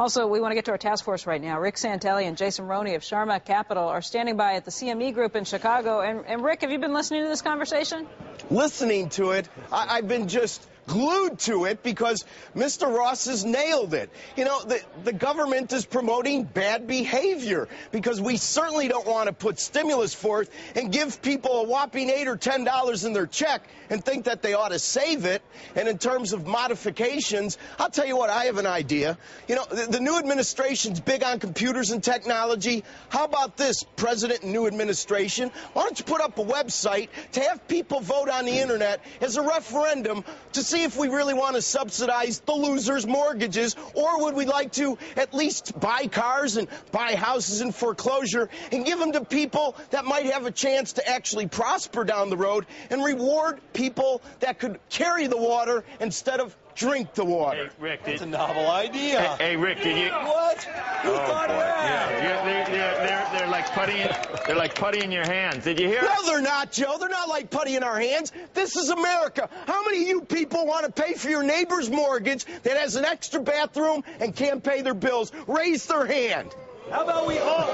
Also, we want to get to our task force right now. Rick Santelli and Jason Roney of Sharma Capital are standing by at the CME Group in Chicago. And Rick, have you been listening to this conversation? Listening to it, I've been just glued to it because Mr. Ross has nailed it. You know, the government is promoting bad behavior because we certainly don't want to put stimulus forth and give people a whopping $8 or $10 in their check and think that they ought to save it. And in terms of modifications, I'll tell you what, I have an idea. You know, the new administration's big on computers and technology. How about this, President and new administration? Why don't you put up a website to have people vote on the internet as a referendum to see if we really want to subsidize the losers' mortgages, or would we like to at least buy cars and buy houses in foreclosure and give them to people that might have a chance to actually prosper down the road and reward people that could carry the water instead of drink the water. Hey, Rick, that's a novel idea. Hey, Rick, did you? What? Who thought of that? Yeah, they're like putty. They're like putty in your hands. Did you hear? No, they're not, Joe. They're not like putty in our hands. This is America. How many of you people want to pay for your neighbor's mortgage that has an extra bathroom and can't pay their bills? Raise their hand. How about we all?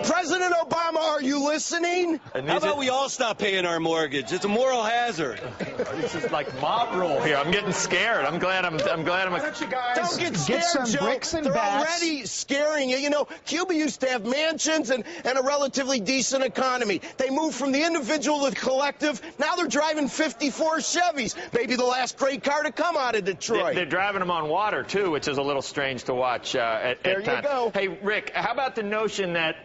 President Obama, are you listening? How about we all stop paying our mortgage? It's a moral hazard. This is like mob rule here. I'm getting scared. I'm glad I'm. Why don't you guys don't get scared, some Joe. bricks and They're bats. already scaring you. You know, Cuba used to have mansions and a relatively decent economy. They moved from the individual to the collective. Now they're driving 54 Chevys. Maybe the last great car to come out of Detroit. They're driving them on water too, which is a little strange to watch at there times. You go. Hey, Rick, how about the notion that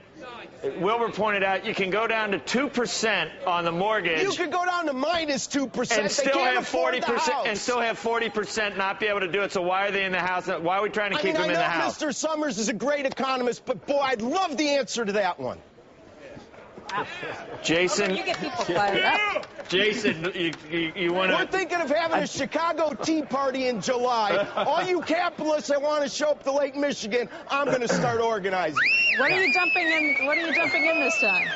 Wilbur pointed out you can go down to 2% on the mortgage. You could go down to minus 2% and still have 40% and still have 40% not be able to do it. So why are they in the house? Why are we trying to keep them in the house? Mr. Summers is a great economist, but boy, I'd love the answer to that one. Wow. Jason, You get people fired up. Jason, you want to? We're thinking of having a Chicago Tea Party in July. All you capitalists that want to show up to Lake Michigan, I'm going to start organizing. What are you dumping in? What are you dumping in this time?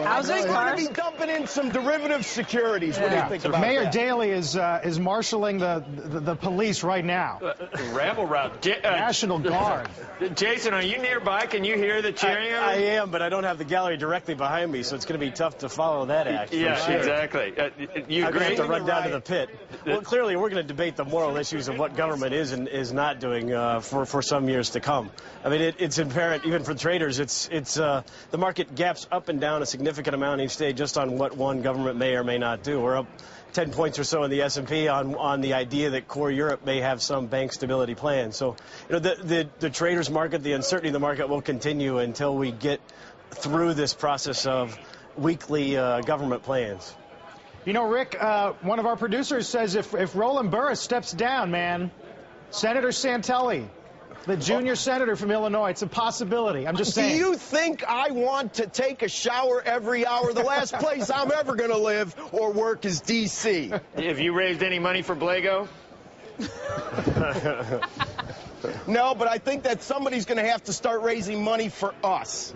Housing, We're cars? going to be dumping in some derivative securities. What do you think about Mayor that? Daley is marshaling the police right now. Rabble route. National Guard. Jason, are you nearby? Can you hear the cheering? I am, but I don't have the gallery directly behind me, so it's going to be tough to follow that act. Yeah, sure. Exactly. You I'm going to agree? have to run down to the pit. Well, clearly, we're going to debate the moral issues of what government is and is not doing for some years to come. I mean, it's apparent, even for traders, it's the market gaps up and down a significant amount each day just on what one government may or may not do. We're up 10 points or so in the S&P on the idea that core Europe may have some bank stability plan. So, you know, the traders market, the uncertainty in the market will continue until we get through this process of weekly government plans. You know, Rick, one of our producers says if Roland Burris steps down, man, Senator Santelli, the junior senator from Illinois, it's a possibility. I'm just saying. Do you think I want to take a shower every hour? The last place I'm ever going to live or work is D.C. Have you raised any money for Blago? No, but I think that somebody's going to have to start raising money for us.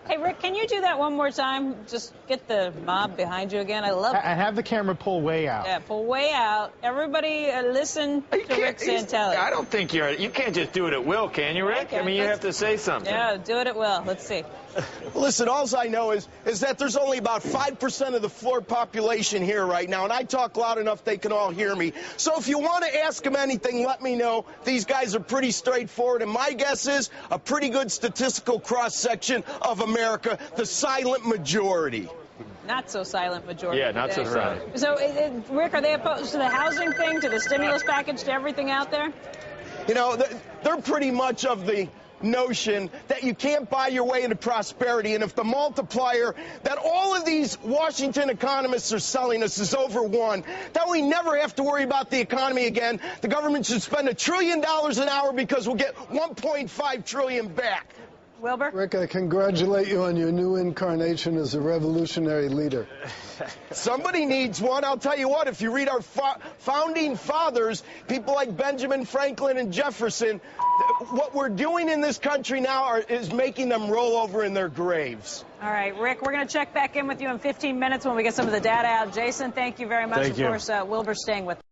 Hey, Rick, can you do that one more time? Just get the mob behind you again. I love it. And have the camera pull way out. Yeah, pull way out. Everybody listen to Rick Santelli. I don't think you can't just do it at will, can you, Rick? Okay, I mean, you have to say something. Yeah, do it at will. Let's see. Listen, all I know is that there's only about 5% of the floor population here right now, and I talk loud enough they can all hear me. So if you want to ask them anything, let me know. These guys are pretty straightforward, and my guess is a pretty good statistical cross-section of America, the silent majority. Not so silent majority. Yeah, not so silent. So, Rick, are they opposed to the housing thing, to the stimulus package, to everything out there? You know, they're pretty much of the notion that you can't buy your way into prosperity, and if the multiplier that all of these Washington economists are selling us is over 1, that we never have to worry about the economy again. The government should spend $1 trillion an hour because we'll get $1.5 trillion back. Wilbur? Rick, I congratulate you on your new incarnation as a revolutionary leader. Somebody needs one. I'll tell you what, if you read our founding fathers, people like Benjamin Franklin and Jefferson, what we're doing in this country now is making them roll over in their graves. All right, Rick, we're going to check back in with you in 15 minutes when we get some of the data out. Jason, thank you very much. Thank you. Of course, Wilbur staying with us.